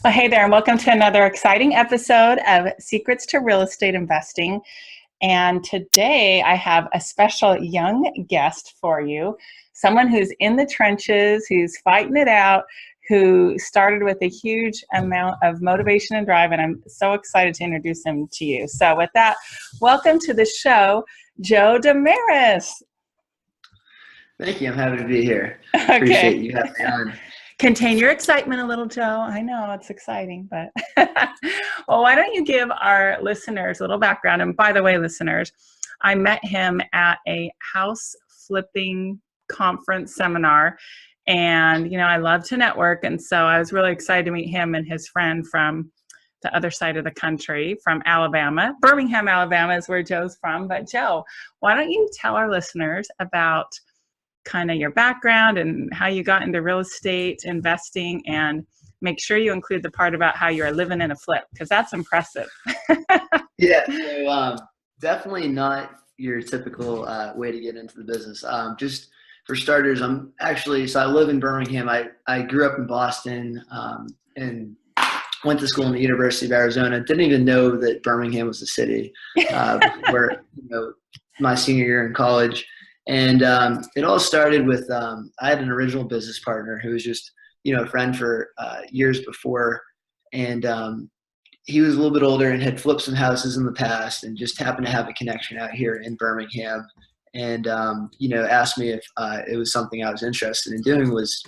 Well, hey there, and welcome to another exciting episode of Secrets to Real Estate Investing. And today I have a special young guest for you, someone who's in the trenches, who's fighting it out, who started with a huge amount of motivation and drive, and I'm so excited to introduce him to you. So with that, welcome to the show, Joe Demaras. Thank you. I'm happy to be here. Okay. Appreciate you having me on. Contain your excitement a little, Joe. I know it's exciting, but well, why don't you give our listeners a little background? And by the way, listeners, I met him at a house flipping conference seminar, and I love to network, and so I was really excited to meet him and his friend from the other side of the country, from Alabama. Birmingham, Alabama is where Joe's from. But Joe, why don't you tell our listeners about kind of your background and how you got into real estate investing, and make sure you include the part about how you're living in a flip, because that's impressive. Yeah, so definitely not your typical way to get into the business. Just for starters, so I live in Birmingham. I grew up in Boston and went to school in the University of Arizona. Didn't even know that Birmingham was a city where my senior year in college. And it all started with I had an original business partner who was just a friend for years before, and he was a little bit older and had flipped some houses in the past, and just happened to have a connection out here in Birmingham, and asked me if it was something I was interested in doing. Was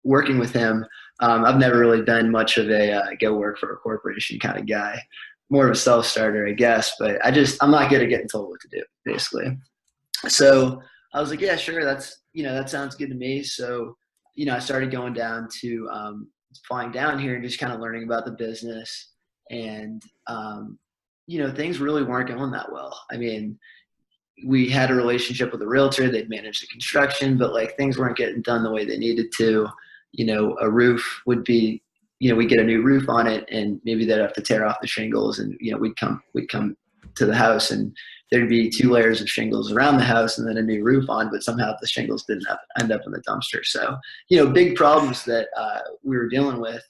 working with him. I've never really been much of a go work for a corporation kind of guy, more of a self-starter, I guess. But I'm not good at getting told what to do, basically. So I was like, yeah, sure. That sounds good to me. So, I started going down to, flying down here and just kind of learning about the business, and, things really weren't going that well. I mean, we had a relationship with a realtor. They'd managed the construction, but things weren't getting done the way they needed to. A roof would be, we'd get a new roof on it, and maybe they'd have to tear off the shingles, and, we'd come to the house, and there'd be 2 layers of shingles around the house and then a new roof on, but somehow the shingles didn't end up in the dumpster. So, big problems that we were dealing with.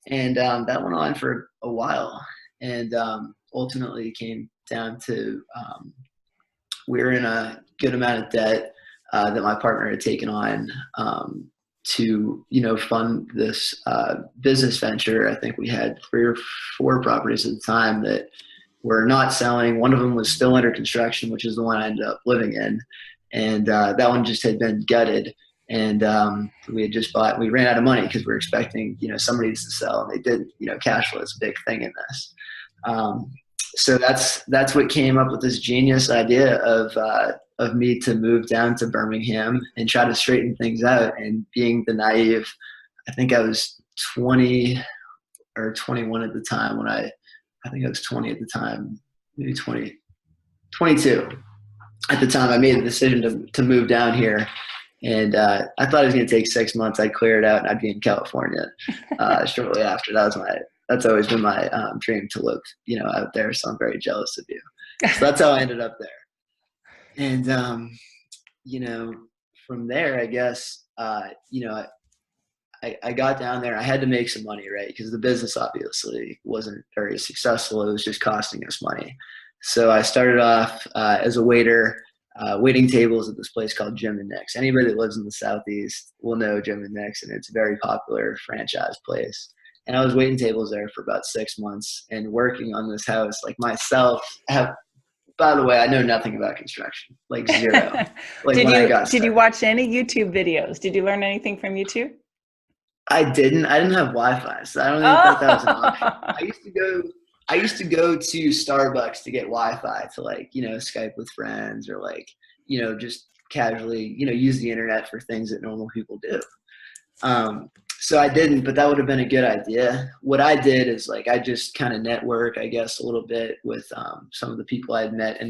And that went on for a while. And ultimately came down to we were in a good amount of debt that my partner had taken on to, fund this business venture. I think we had 3 or 4 properties at the time that were not selling. One of them was still under construction, which is the one I ended up living in. And that one just had been gutted. And we had just we ran out of money because we were expecting, some of these to sell, and they didn't. Cash flow is a big thing in this. So that's what came up with this genius idea of me to move down to Birmingham and try to straighten things out. And being the naive, I think I was 20 or 21 at the time when I think I was 20 at the time, maybe 22 at the time. I made the decision to move down here, and I thought it was going to take 6 months. I'd clear it out and I'd be in California shortly after. That's always been my dream, to live, out there. So I'm very jealous of you. So that's how I ended up there. And from there, I guess I got down there. I had to make some money, right? Because the business obviously wasn't very successful. It was just costing us money. So I started off as a waiter, waiting tables at this place called Jim and Nick's. Anybody that lives in the Southeast will know Jim and Nick's, and it's a very popular franchise place. And I was waiting tables there for about 6 months and working on this house myself. By the way, I know nothing about construction, zero. Did you watch any YouTube videos? Did you learn anything from YouTube? I didn't have Wi-Fi, so I don't even think that was an option. I used to go to Starbucks to get Wi-Fi to Skype with friends, or just casually, use the internet for things that normal people do. So I didn't, but that would have been a good idea. What I did is I just kind of network, I guess, a little bit with some of the people I had met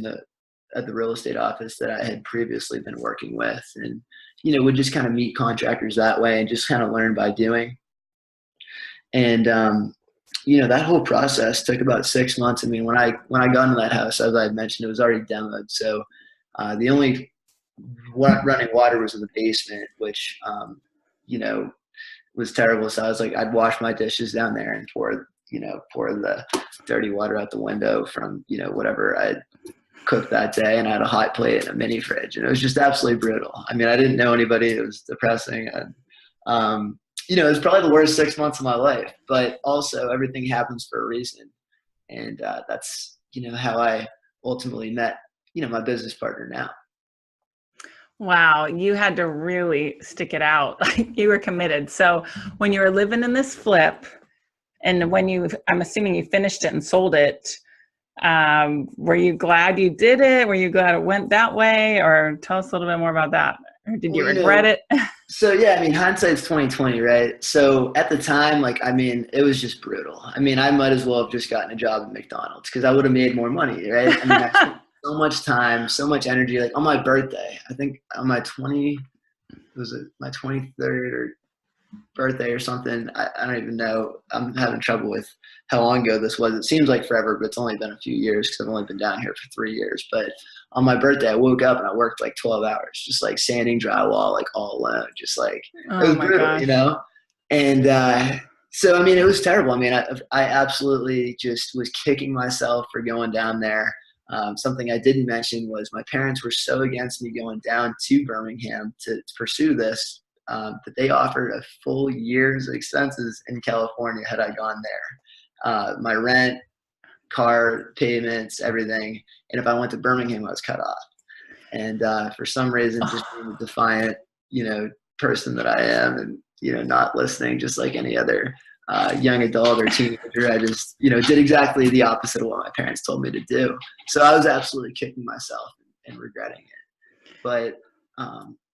at the real estate office that I had previously been working with, and would just kind of meet contractors that way and just kind of learn by doing. And that whole process took about 6 months. I mean, when I got into that house, as I had mentioned, it was already demoed. So the only running water was in the basement, which was terrible. So I was like, I'd wash my dishes down there and pour the dirty water out the window from, whatever I'd cooked that day. And I had a hot plate and a mini fridge, and it was just absolutely brutal. I mean, I didn't know anybody. It was depressing. And, it was probably the worst 6 months of my life, but also everything happens for a reason. And that's, how I ultimately met, my business partner now. Wow, you had to really stick it out. Like you were committed. So when you were living in this flip, and I'm assuming you finished it and sold it, were you glad you did it? Were you glad it went that way? Or tell us a little bit more about that. Or did you regret it? So yeah, I mean, hindsight's 2020, right? So at the time, it was just brutal. I mean, I might as well have just gotten a job at McDonald's because I would have made more money, right? I mean, I spent so much time, so much energy. Like on my birthday, I think on my 23rd birthday or something. I don't even know. I'm having trouble with how long ago this was. It seems like forever, but it's only been a few years because I've only been down here for 3 years. But on my birthday, I woke up and I worked like 12 hours, just like sanding drywall, like all alone, just like it was brutal, And so, I mean, it was terrible. I mean, I absolutely just was kicking myself for going down there. Something I didn't mention was my parents were so against me going down to Birmingham to pursue this that they offered a full year's expenses in California had I gone there. My rent, car payments, everything. And if I went to Birmingham, I was cut off. And for some reason, just being a defiant, person that I am and, not listening just like any other young adult or teenager, I just, did exactly the opposite of what my parents told me to do. So I was absolutely kicking myself and regretting it.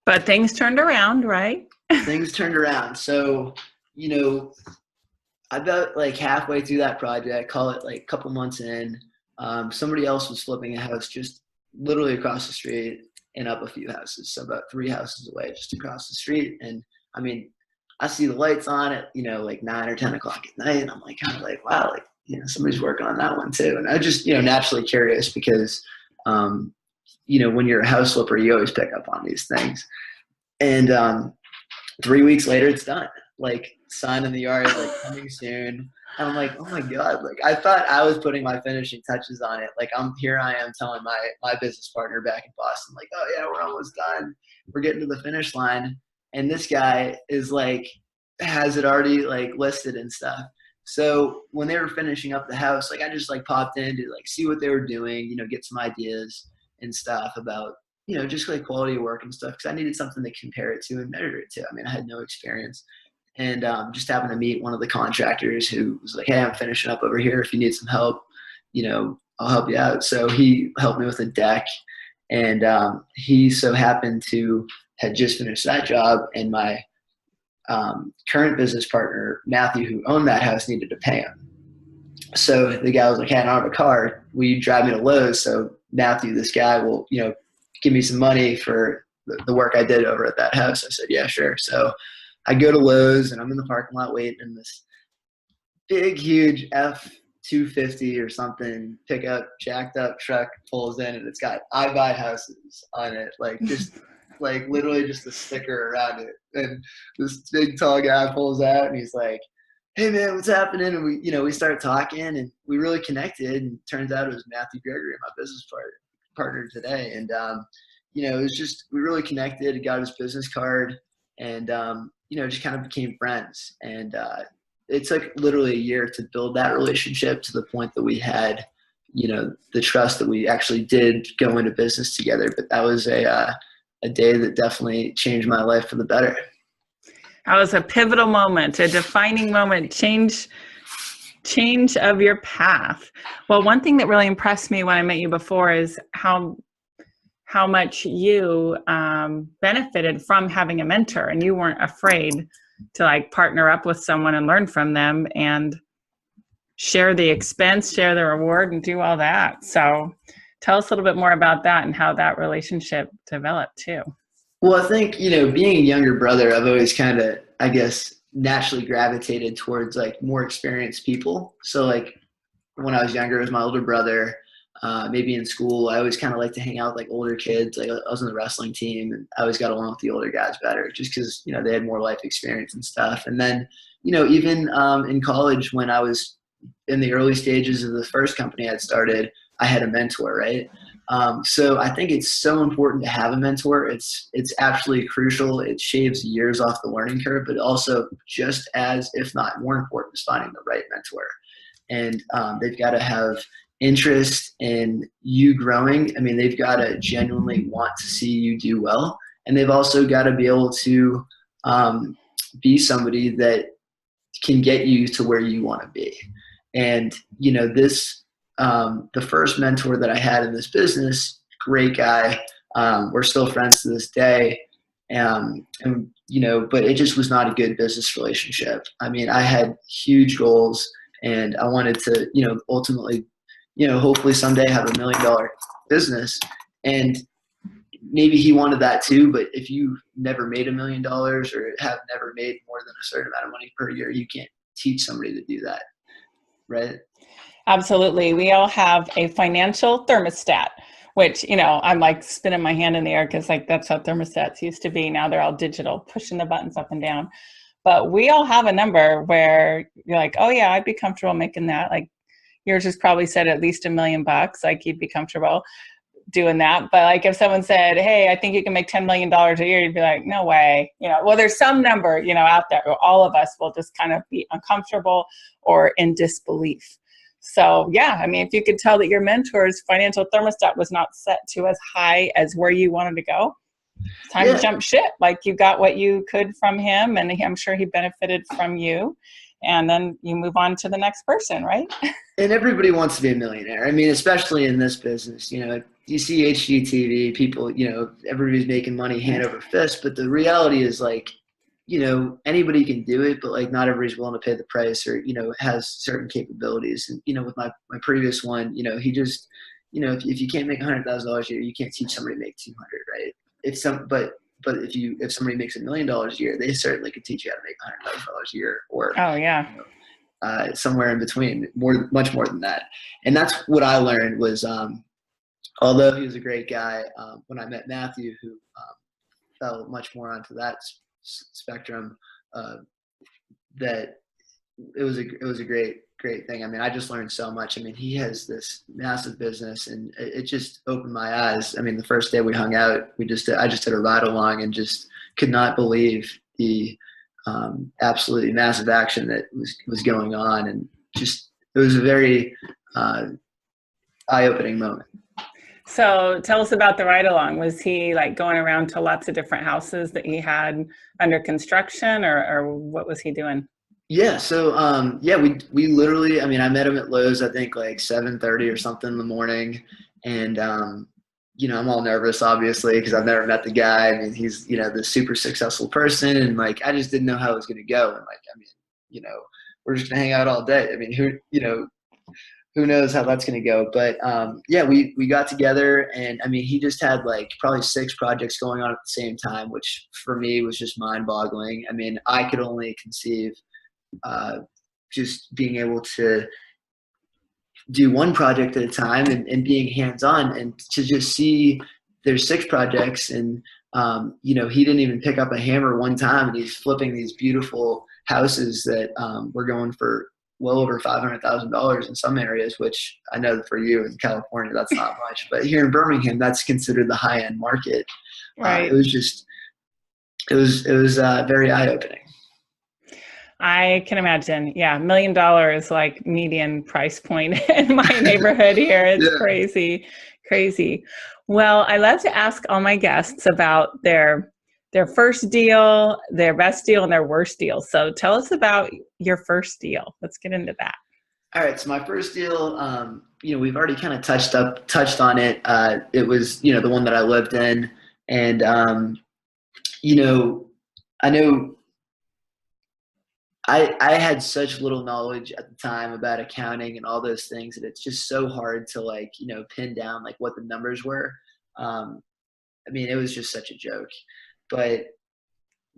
But things turned around, right? Things turned around. So, about like halfway through that project, call it like a couple months in, somebody else was flipping a house just literally across the street and up a few houses. So about 3 houses away, just across the street. And I mean, I see the lights on at, like 9 or 10 o'clock at night. And I'm like, kind of like, wow, like, somebody's working on that one too. And I just, naturally curious because, when you're a house flipper, you always pick up on these things. And 3 weeks later, it's done. Like sign in the yard, like coming soon. And I'm like, oh my God. Like I thought I was putting my finishing touches on it. Like I am telling my business partner back in Boston, like, oh yeah, we're almost done. We're getting to the finish line. And this guy is like, has it already like listed and stuff. So when they were finishing up the house, like I just like popped in to like see what they were doing, get some ideas and stuff about, just like quality of work and stuff. Cause I needed something to compare it to and measure it to. I mean, I had no experience. And just happened to meet one of the contractors who was like, hey, I'm finishing up over here. If you need some help, I'll help you out. So he helped me with a deck. And he so happened to had just finished that job. And my current business partner, Matthew, who owned that house, needed to pay him. So the guy was like, hey, I don't have a car. Will you drive me to Lowe's? So Matthew, this guy will, give me some money for the work I did over at that house. I said, yeah, sure. So I go to Lowe's and I'm in the parking lot waiting, and this big, huge F-250 or something pickup, jacked up truck pulls in, and it's got I buy houses on it, like just like literally just a sticker around it. And this big tall guy pulls out and he's like, hey man, what's happening? And we started talking and we really connected, and turns out it was Matthew Gregory, my business partner today. And it was just, we really connected, got his business card, and just kind of became friends. And it took literally a year to build that relationship to the point that we had, the trust that we actually did go into business together. But that was a day that definitely changed my life for the better. That was a pivotal moment, a defining moment, change of your path. Well, one thing that really impressed me when I met you before is how much you benefited from having a mentor, and you weren't afraid to like partner up with someone and learn from them and share the expense, share the reward, and do all that. So tell us a little bit more about that and how that relationship developed too. Well, I think, being a younger brother, I've always kind of, I guess, naturally gravitated towards like more experienced people. So like when I was younger, it was my older brother. maybe in school, I always kind of like to hang out with like older kids. Like I was on the wrestling team, and I always got along with the older guys better, just because they had more life experience and stuff. And then even in college, when I was in the early stages of the first company I'd started, I had a mentor, right? So I think it's so important to have a mentor. It's absolutely crucial. It shaves years off the learning curve, but also just as, if not more important, is finding the right mentor. And they've got to have interest in you growing. I mean, they've got to genuinely want to see you do well. And they've also got to be able to be somebody that can get you to where you want to be. And, the first mentor that I had in this business, great guy. We're still friends to this day. But it just was not a good business relationship. I mean, I had huge goals, and I wanted to, ultimately, hopefully someday have $1 million business. And maybe he wanted that too, but if you never made $1 million or have never made more than a certain amount of money per year, you can't teach somebody to do that. Right? Absolutely. We all have a financial thermostat, which, I'm like spinning my hand in the air because like that's how thermostats used to be. Now they're all digital, pushing the buttons up and down. But we all have a number where you're like, oh yeah, I'd be comfortable making that. Like yours is probably said at least $1 million, like you'd be comfortable doing that. But like if someone said, hey, I think you can make $10 million a year, you'd be like, no way. Well, there's some number, out there where all of us will just kind of be uncomfortable or in disbelief. So yeah, I mean, if you could tell that your mentor's financial thermostat was not set to as high as where you wanted to go, it's time to jump ship. Like you got what you could from him, and I'm sure he benefited from you. And then you move on to the next person, right? And everybody wants to be a millionaire. I mean, especially in this business, you see HGTV, people, everybody's making money hand over fist. But the reality is like, anybody can do it, but like not everybody's willing to pay the price or, has certain capabilities. And, with my previous one, he just, if you can't make $100,000 a year, you can't teach somebody to make 200, right? But if somebody makes $1 million a year, they certainly could teach you how to make $100,000 a year, or oh yeah, somewhere in between, much more than that. And that's what I learned was, although he was a great guy, when I met Matthew, who fell much more onto that spectrum, that it was a great thing. I mean, I just learned so much. I mean, he has this massive business, and it just opened my eyes. I mean, the first day we hung out, I just did a ride along and just could not believe the absolutely massive action that was going on, and just it was a very eye-opening moment. So tell us about the ride along. Was he like going around to lots of different houses that he had under construction, or what was he doing? Yeah. So, we literally, I mean, I met him at Lowe's, I think like 7:30 or something in the morning. And, I'm all nervous, obviously, because I've never met the guy. I mean, he's, this super successful person. And like, I just didn't know how it was going to go. And like, I mean, we're just going to hang out all day. I mean, who knows how that's going to go. But, we got together, and I mean, he just had like probably 6 projects going on at the same time, which for me was just mind boggling. I mean, I could only conceive just being able to do one project at a time and being hands-on, and to just see there's 6 projects, and he didn't even pick up a hammer one time, and he's flipping these beautiful houses that were going for well over $500,000 in some areas, which I know for you in California that's not much, but here in Birmingham that's considered the high-end market. Right. It was very eye-opening. I can imagine. Yeah. $1 million like median price point in my neighborhood here. It's crazy. Well, I love to ask all my guests about their first deal, their best deal, and their worst deal. So tell us about your first deal. Let's get into that. All right. So my first deal, we've already kind of touched on it. It was, the one that I lived in, and, I know I had such little knowledge at the time about accounting and all those things, and it's just so hard to like, pin down like what the numbers were. I mean, it was just such a joke, but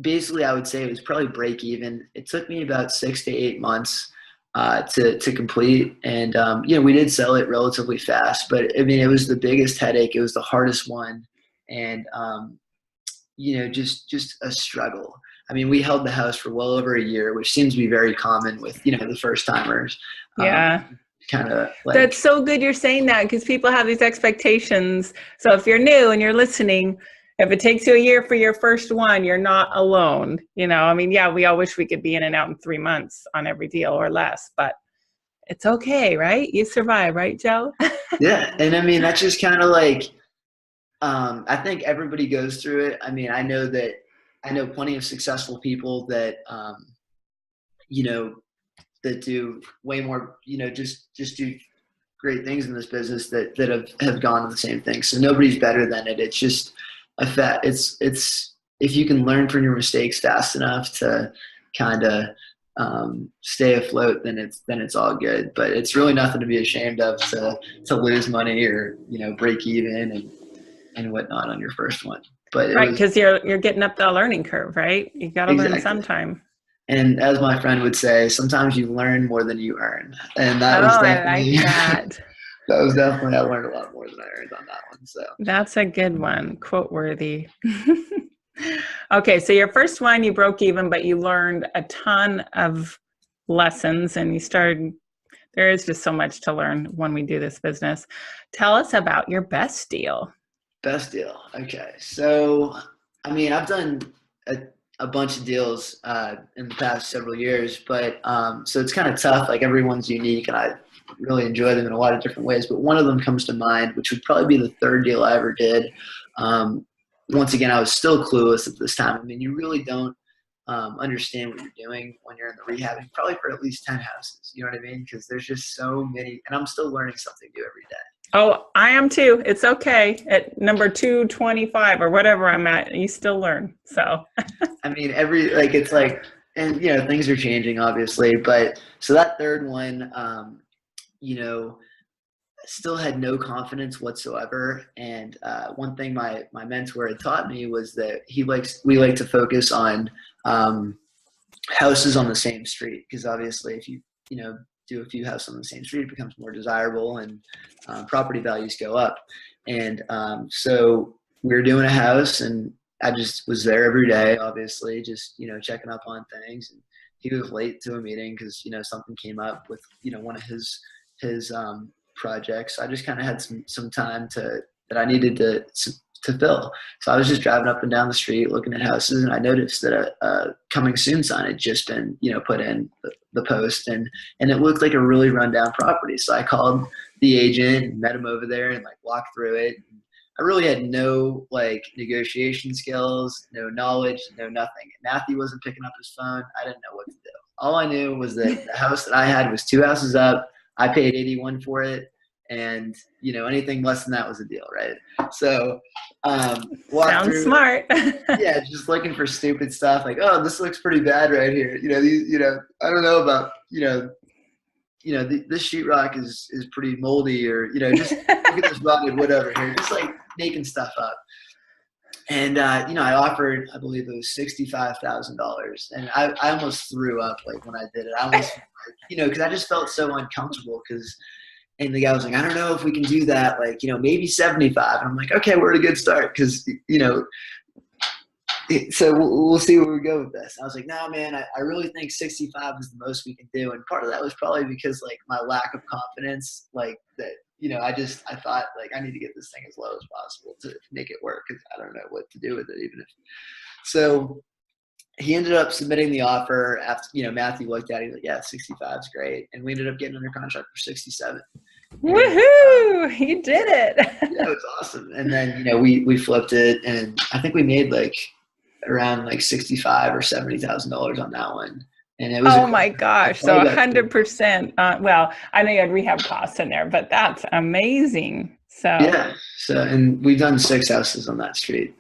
basically I would say it was probably break even. It took me about 6 to 8 months. to complete. And, we did sell it relatively fast, but I mean, it was the biggest headache. It was the hardest one. And, just a struggle. I mean, we held the house for well over a year, which seems to be very common with, the first timers. Yeah. Kind of like, that's so good you're saying that, because people have these expectations. So if you're new and you're listening, if it takes you a year for your first one, you're not alone. I mean, yeah, we all wish we could be in and out in 3 months on every deal or less, but it's okay, right? You survive, right, Joe? Yeah. And I mean, that's just kind of like, I think everybody goes through it. I mean, I know plenty of successful people that, that do way more, just do great things in this business that have gone to the same thing. So nobody's better than it. It's just a fact. It's if you can learn from your mistakes fast enough to kind of stay afloat, then it's all good. But it's really nothing to be ashamed of to lose money or break even and whatnot on your first one. But right, because you're getting up the learning curve, right? You got to learn sometime. And as my friend would say, sometimes you learn more than you earn. And that was definitely, I like that. That was definitely, I learned a lot more than I earned on that one. So that's a good one, quote worthy. Okay, so your first one, you broke even, but you learned a ton of lessons, and there is just so much to learn when we do this business. Tell us about your best deal. Best deal. Okay. So, I mean, I've done a bunch of deals in the past several years, but so it's kind of tough. Like, everyone's unique, and I really enjoy them in a lot of different ways. But one of them comes to mind, which would probably be the third deal I ever did. Once again, I was still clueless at this time. I mean, you really don't understand what you're doing when you're in the rehabbing, probably for at least 10 houses. You know what I mean? Because there's just so many, and I'm still learning something new every day. Oh, I am too. It's okay. At number 225 or whatever I'm at, you still learn. So, I mean, it's like, and things are changing, obviously. But so that third one, still had no confidence whatsoever. And one thing my mentor had taught me was that we like to focus on houses on the same street, because obviously if you do a few houses on the same street, it becomes more desirable and property values go up. And so we were doing a house, and I just was there every day, obviously, just checking up on things. And he was late to a meeting because something came up with one of his projects. I just kind of had some time that I needed to fill. So I was just driving up and down the street looking at houses, and I noticed that a coming soon sign had just been put in the post, and it looked like a really rundown property. So I called the agent and met him over there and walked through it. I really had no negotiation skills, no knowledge, no nothing. Matthew wasn't picking up his phone. I didn't know what to do. All I knew was that the house that I had was 2 houses up. I paid $81 for it, and anything less than that was a deal, right? So sounds smart. Yeah, just looking for stupid stuff like, oh, this looks pretty bad right here. I don't know about this sheetrock is pretty moldy, or just look at this rotted whatever here, just making stuff up. And I offered, I believe it was $65,000, and I almost threw up when I did it. I almost because I just felt so uncomfortable, and the guy was like, I don't know if we can do that, maybe 75. And I'm like, okay, we're at a good start, because so we'll see where we go with this. And I was like, no, man, I really think 65 is the most we can do. And part of that was probably because my lack of confidence, that, I thought I need to get this thing as low as possible to make it work, because I don't know what to do with it, even if. So he ended up submitting the offer after, Matthew looked at it. He's like, yeah, 65 is great. And we ended up getting under contract for 67. Woohoo! You did it. Yeah, it was awesome. And then, we flipped it, and I think we made around $65,000 or $70,000 on that one. And it was my gosh. So 100%. Well, I know you had rehab costs in there, but that's amazing. So yeah. So, and we've done 6 houses on that street.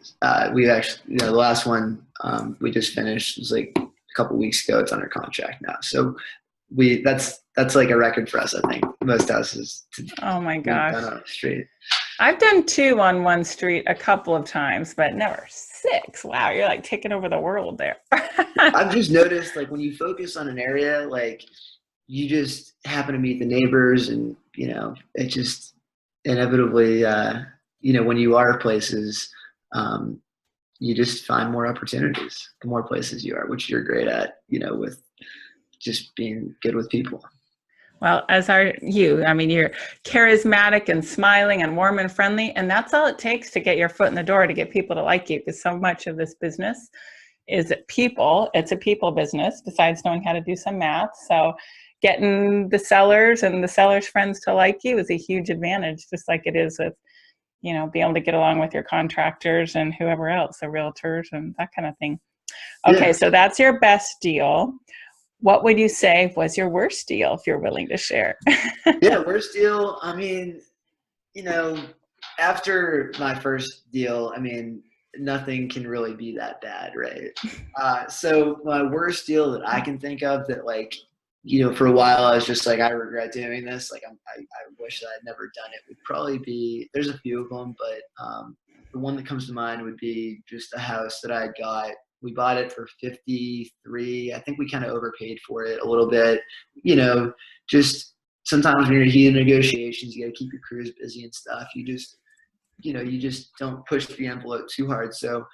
We actually, the last one we just finished was a couple weeks ago. It's under contract now. So that's a record for us. I think most houses. Oh my gosh. Done on the street. I've done 2 on one street a couple of times, but never 6. Wow, you're taking over the world there. I've just noticed when you focus on an area, you just happen to meet the neighbors, and it just inevitably, when you are places, you just find more opportunities the more places you are, which you're great at, with just being good with people. Well, as are you. I mean, you're charismatic and smiling and warm and friendly, and that's all it takes to get your foot in the door, to get people to like you, because so much of this business is people. It's a people business, besides knowing how to do some math. So getting the sellers and the sellers' friends to like you is a huge advantage, just like it is with, being able to get along with your contractors and whoever else, the realtors and that kind of thing. Okay, Yeah. so that's your best deal. What would you say was your worst deal, if you're willing to share? Yeah, worst deal. I mean, after my first deal, I mean, nothing can really be that bad, right? So my worst deal that I can think of that, like, for a while I was just like, I regret doing this. Like, I wish that I'd never done it. Would probably be, there's a few of them, but the one that comes to mind would be just a house that I got. We bought it for 53. I think we kind of overpaid for it a little bit. Just sometimes when you're in heat of negotiations, you got to keep your crews busy and stuff. You just don't push the envelope too hard. So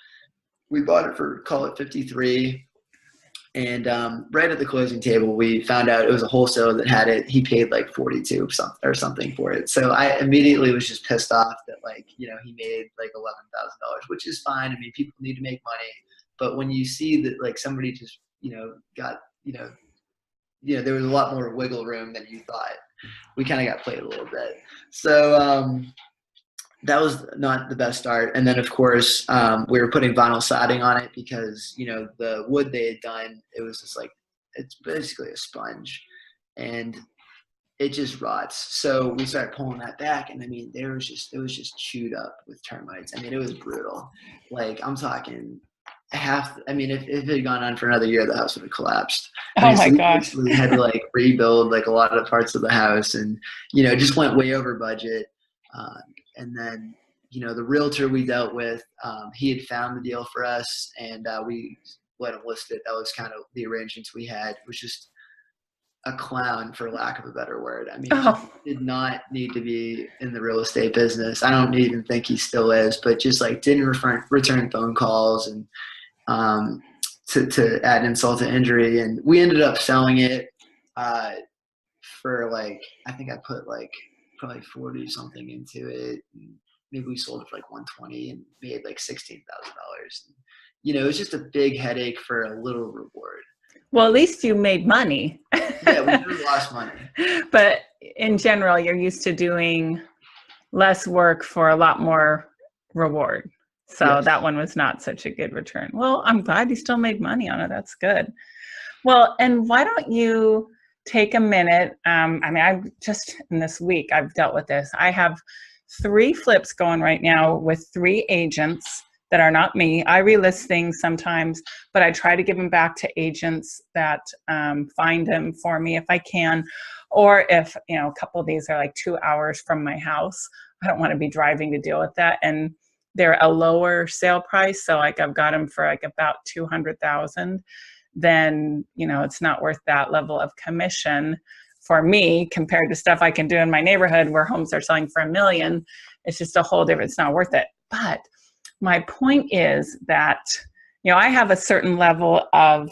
we bought it for, call it 53. And right at the closing table, we found out it was a wholesaler that had it. He paid like 42 or something for it. So I immediately was just pissed off that, like, he made like $11,000, which is fine. I mean, people need to make money. But when you see that, like, somebody just, got, there was a lot more wiggle room than you thought. We kind of got played a little bit. So that was not the best start. And then, of course, we were putting vinyl siding on it because, the wood they had done, it was just like, it's basically a sponge, and it just rots. So we started pulling that back, and I mean, it was just chewed up with termites. I mean, it was brutal. Like, I'm talking if it had gone on for another year, the house would have collapsed. Oh So my we gosh. basically had to like rebuild like a lot of parts of the house, and it just went way over budget. And then the realtor we dealt with, he had found the deal for us, and we let him list it. That was kind of the arrangements we had. It was just a clown, for lack of a better word. I mean, just did not need to be in the real estate business. I don't even think he still is, but just like didn't return phone calls, and to add insult to injury. And we ended up selling it for like, I think I put like probably 40 something into it. And maybe we sold it for like 120 and made like $16,000. It was just a big headache for a little reward. Well, at least you made money. Yeah, we never lost money. But in general, you're used to doing less work for a lot more reward. So Yes. That one was not such a good return. Well, I'm glad you still made money on it. That's good. Well, and why don't you take a minute? I've just in this week, I've dealt with this. I have 3 flips going right now with 3 agents that are not me. I relist things sometimes, but I try to give them back to agents that find them for me if I can. Or if, a couple of these are like 2 hours from my house, I don't want to be driving to deal with that. And they're a lower sale price. So like I've got them for like about 200,000. Then, it's not worth that level of commission for me compared to stuff I can do in my neighborhood where homes are selling for $1 million. It's just a whole different, it's not worth it. But my point is that, I have a certain level of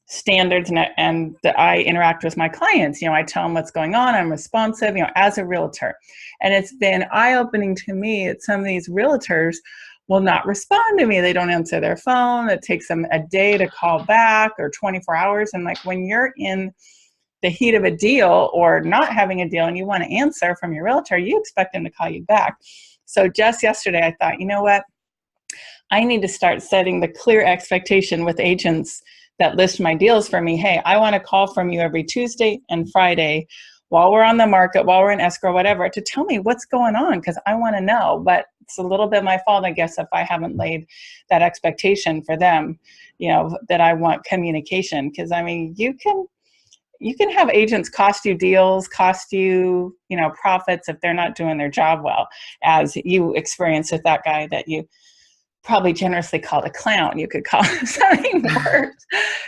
standards and that I interact with my clients. I tell them what's going on. I'm responsive, as a realtor. And it's been eye-opening to me that some of these realtors will not respond to me. They don't answer their phone. It takes them a day to call back or 24 hours. And like when you're in the heat of a deal or not having a deal and you want to answer from your realtor, you expect them to call you back. So just yesterday, I thought, you know what? I need to start setting the clear expectation with agents that list my deals for me. Hey, I want a call from you every Tuesday and Friday while we're on the market, while we're in escrow, whatever, to tell me what's going on, because I want to know. But it's a little bit my fault, I guess, if I haven't laid that expectation for them, that I want communication. Because you can have agents cost you deals, cost you, profits if they're not doing their job well, as you experienced with that guy that you probably generously called a clown. You could call it something worse.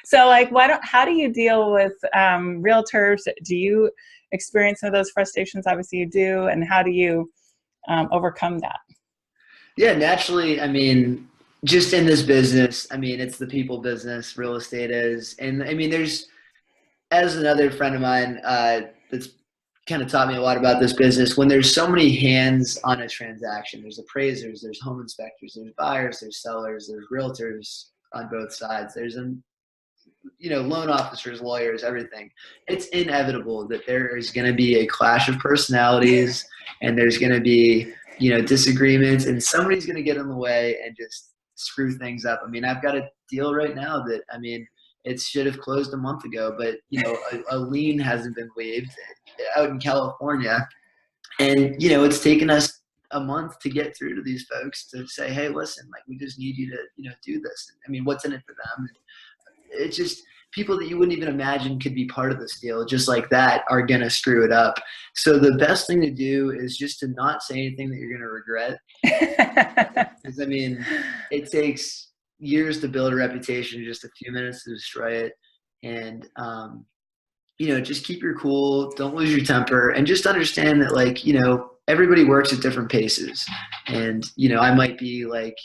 So like, how do you deal with realtors? Do you experience some of those frustrations? Obviously you do. And how do you overcome that? Yeah, naturally. I mean, just in this business, I mean, it's the people business, real estate is. And I mean, as another friend of mine that's kind of taught me a lot about this business, when there's so many hands on a transaction, there's appraisers, there's home inspectors, there's buyers, there's sellers, there's realtors on both sides, there's loan officers, lawyers, everything. It's inevitable that there is going to be a clash of personalities, and there's going to be disagreements, and somebody's going to get in the way and just screw things up. I mean, I've got a deal right now that, I mean, it should have closed a month ago, but a lien hasn't been waived out in California, and it's taken us a month to get through to these folks to say, hey, listen, like, we just need you to do this. I mean, what's in it for them? It's just people that you wouldn't even imagine could be part of this deal, just like that, are going to screw it up. So the best thing to do is just to not say anything that you're going to regret. Because, I mean, it takes years to build a reputation, just a few minutes to destroy it. And, just keep your cool, don't lose your temper, and just understand that, like, everybody works at different paces. And, I might be like,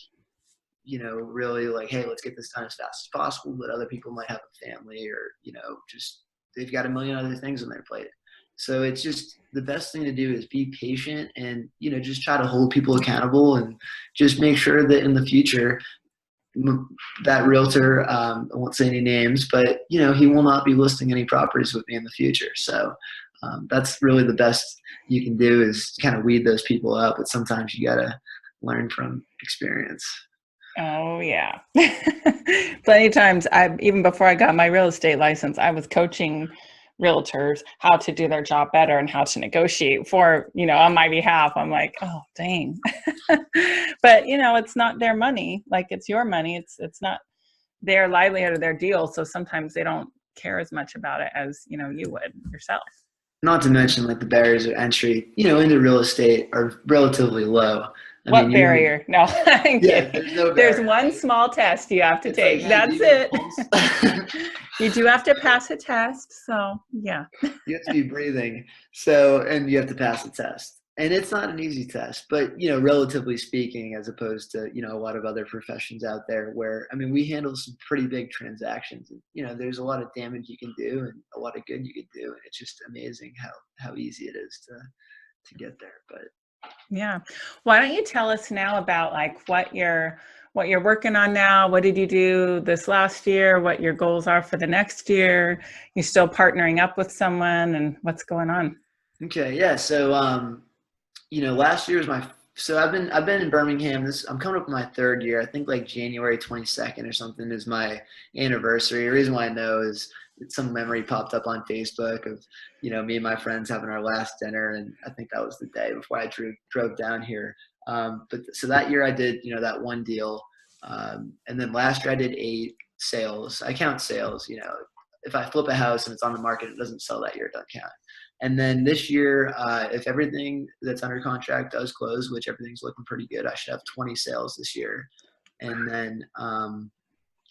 really like, hey, let's get this done as fast as possible. But other people might have a family, or, just they've got a million other things on their plate. So it's just the best thing to do is be patient and, just try to hold people accountable, and just make sure that in the future, that realtor, I won't say any names, but, he will not be listing any properties with me in the future. So that's really the best you can do, is kind of weed those people out. But sometimes you got to learn from experience. Oh yeah. Plenty of times, even before I got my real estate license, I was coaching realtors how to do their job better and how to negotiate for, on my behalf. I'm like, oh, dang. But, it's not their money. Like, it's your money. It's not their livelihood or their deal. So sometimes they don't care as much about it as, you would yourself. Not to mention, like, the barriers of entry, into real estate are relatively low. What barrier? No, I'm yeah, kidding. there's no barrier. There's one small test you have to take. Like, hey, that's it. You do have to pass a test. So yeah. You have to be breathing. So, and you have to pass the test. And it's not an easy test, but, relatively speaking, as opposed to, a lot of other professions out there where, I mean, we handle some pretty big transactions, and, there's a lot of damage you can do and a lot of good you can do. And it's just amazing how easy it is to get there. But yeah. Why don't you tell us now about, like, what you're working on now? What did you do this last year? What your goals are for the next year? You still partnering up with someone, and what's going on? okay. Yeah. So, last year was so I've been in Birmingham. I'm coming up with my third year. I think like January 22nd or something is my anniversary. The reason why I know is some memory popped up on Facebook of, me and my friends having our last dinner. And I think that was the day before I drove down here. But so that year I did, that one deal. And then last year I did 8 sales. I count sales, if I flip a house and it's on the market, it doesn't sell that year, it doesn't count. And then this year, if everything that's under contract does close, which everything's looking pretty good, I should have 20 sales this year. And then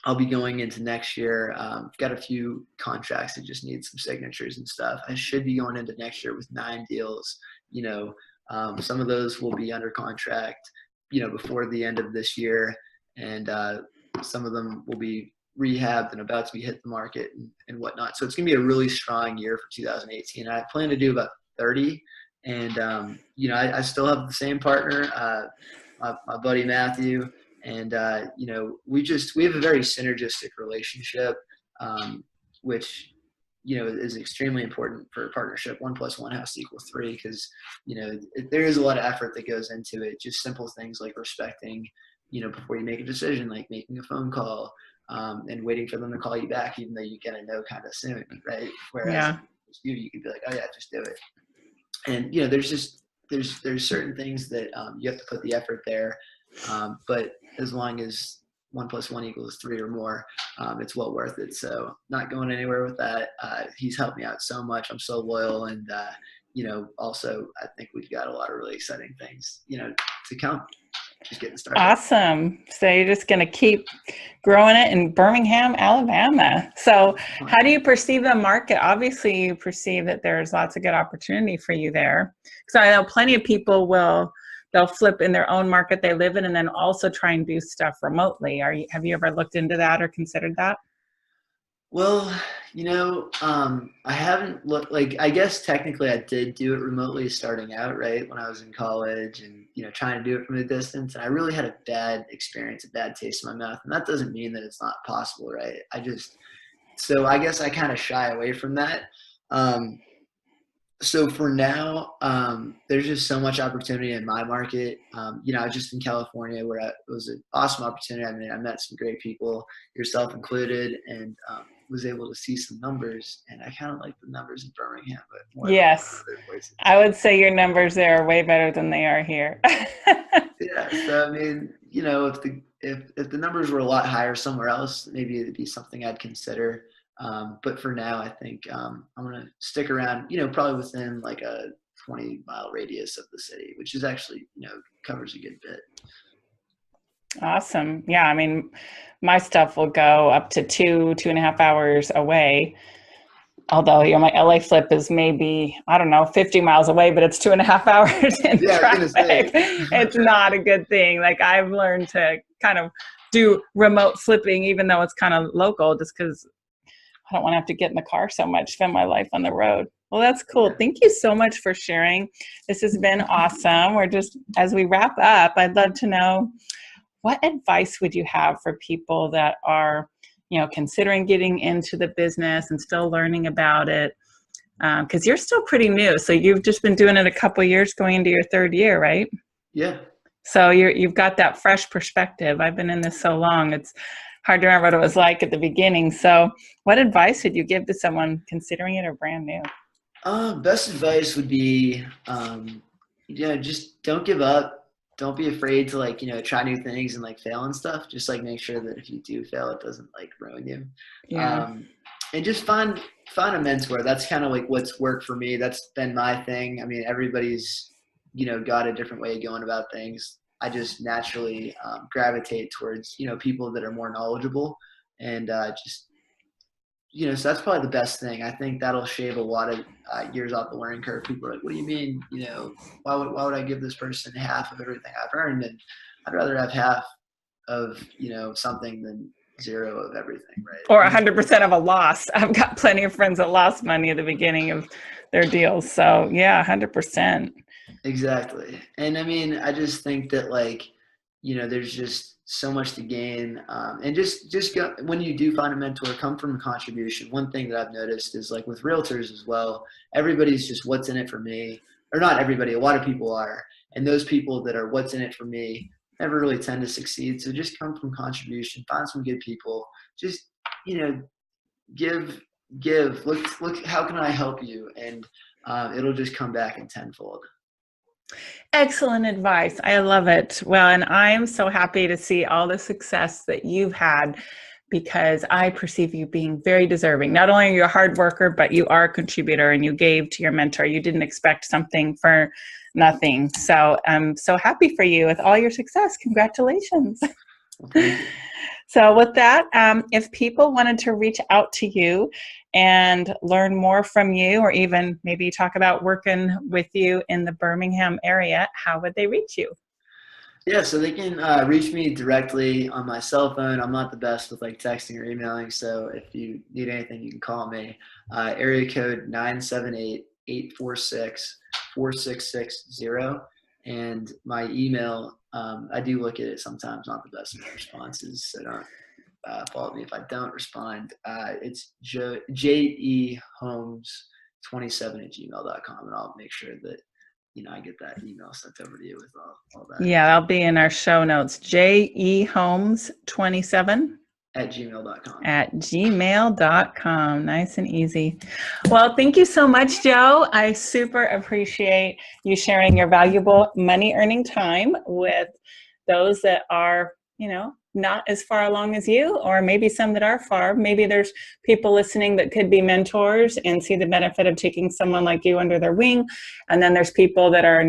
I'll be going into next year. Got a few contracts that just need some signatures and stuff. I should be going into next year with 9 deals. Some of those will be under contract, before the end of this year. And some of them will be rehabbed and about to be hit the market and whatnot. So it's going to be a really strong year for 2018. I plan to do about 30. And, I still have the same partner, my buddy Matthew. And, we have a very synergistic relationship, which, is extremely important for a partnership. 1 + 1 has to equal 3, because, there is a lot of effort that goes into it. Just simple things like respecting, before you make a decision, like making a phone call, and waiting for them to call you back, even though you're going to know kind of soon, right? Whereas you could be like, oh yeah, just do it. And, there's certain things that you have to put the effort there. But as long as 1 + 1 = 3 or more, it's well worth it. So not going anywhere with that. He's helped me out so much. I'm so loyal. And, also I think we've got a lot of really exciting things, to come. just getting started. Awesome. So you're just going to keep growing it in Birmingham, Alabama. So how do you perceive the market? Obviously, you perceive that there's lots of good opportunity for you there. So I know plenty of people they'll flip in their own market they live in and then also try and do stuff remotely. Have you ever looked into that or considered that? Well, I haven't looked, like, I guess technically I did do it remotely starting out, right, when I was in college and, trying to do it from a distance. And I really had a bad experience, a bad taste in my mouth. And that doesn't mean that it's not possible, right? So I guess I kind of shy away from that. So for now, there's just so much opportunity in my market. I was just in California where it was an awesome opportunity. I mean, I met some great people, yourself included, and was able to see some numbers. And I kind of like the numbers in Birmingham, but more yes, than other places. I would say your numbers there are way better than they are here. Yeah. So I mean, if the numbers were a lot higher somewhere else, maybe it'd be something I'd consider. But for now, I think I'm going to stick around, probably within like a 20-mile radius of the city, which is actually, covers a good bit. Awesome. Yeah. I mean, my stuff will go up to 2.5 hours away. Although, my LA flip is maybe, I don't know, 50 miles away, but it's 2.5 hours in traffic. It's not a good thing. Like I've learned to kind of do remote flipping, even though it's kind of local, just because I don't want to have to get in the car so much, spend my life on the road. Well, that's cool. Yeah. Thank you so much for sharing. This has been awesome. As we wrap up, I'd love to know, what advice would you have for people that are, considering getting into the business and still learning about it? Because you're still pretty new. So you've just been doing it a couple of years, going into your third year, right? Yeah. So you've got that fresh perspective. I've been in this so long. It's hard to remember what it was like at the beginning. So what advice would you give to someone considering it or brand new? Best advice would be, just don't give up. Don't be afraid to try new things and fail and stuff. Just make sure that if you do fail, it doesn't ruin you. Yeah. And just find a mentor. That's kind of what's worked for me. That's been my thing. I mean, everybody's, got a different way of going about things. I just naturally gravitate towards, people that are more knowledgeable and so that's probably the best thing. I think that'll shave a lot of years off the learning curve. People are like, what do you mean? Why would I give this person half of everything I've earned? And I'd rather have half of, something than zero of everything, right? Or 100% of a loss. I've got plenty of friends that lost money at the beginning of their deals. So yeah, 100%. Exactly. And I mean, I just think that there's just so much to gain. And just go, when you do find a mentor, come from a contribution. One thing that I've noticed is with realtors as well, everybody's just what's in it for me, or not everybody, a lot of people are. And those people that are what's in it for me never really tend to succeed. So just come from contribution, find some good people, just, give, look, how can I help you? And it'll just come back in tenfold. Excellent advice. I love it. Well, and I'm so happy to see all the success that you've had, because I perceive you being very deserving. Not only are you a hard worker, but you are a contributor and you gave to your mentor. You didn't expect something for nothing. So I'm so happy for you with all your success. Congratulations. Well, thank you. So with that, if people wanted to reach out to you and learn more from you, or even maybe talk about working with you in the Birmingham area, how would they reach you? Yeah, so they can reach me directly on my cell phone. I'm not the best with texting or emailing, so if you need anything, you can call me. Area code 978-846-4660. And my email, I do look at it sometimes, not the best of responses, so don't fault me if I don't respond. It's jehomes27@gmail.com, and I'll make sure that I get that email sent over to you with all that. Yeah, that'll be in our show notes. jehomes27 @gmail.com. @gmail.com. Nice and easy. Well, thank you so much, Joe. I super appreciate you sharing your valuable money earning time with those that are, not as far along as you, or maybe some that are far. Maybe there's people listening that could be mentors and see the benefit of taking someone like you under their wing. And then there's people that are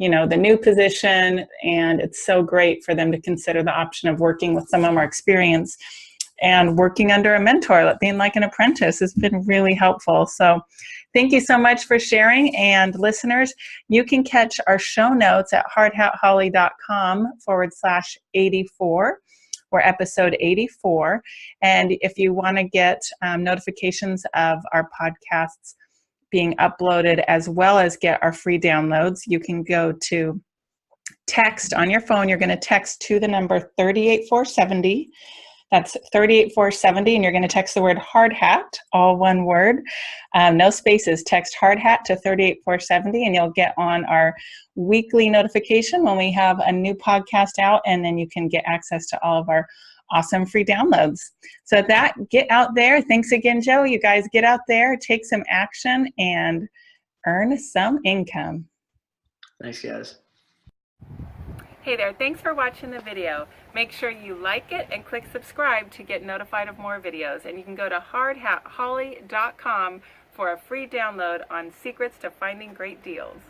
the new position, and it's so great for them to consider the option of working with someone more experienced and working under a mentor, being like an apprentice has been really helpful. So thank you so much for sharing. And listeners, you can catch our show notes at hardhatholly.com/84 or episode 84. And if you want to get notifications of our podcasts being uploaded as well as get our free downloads, you can go to text on your phone. You're going to text to the number 38470. That's 38470, and you're going to text the word hard hat, all one word, no spaces. Text hard hat to 38470, and you'll get on our weekly notification when we have a new podcast out, and then you can get access to all of our awesome free downloads. So get out there. Thanks again, Joe. You guys get out there, take some action, and earn some income. Thanks, guys. Hey there, thanks for watching the video. Make sure you like it and click subscribe to get notified of more videos. And you can go to hardhatholly.com for a free download on secrets to finding great deals.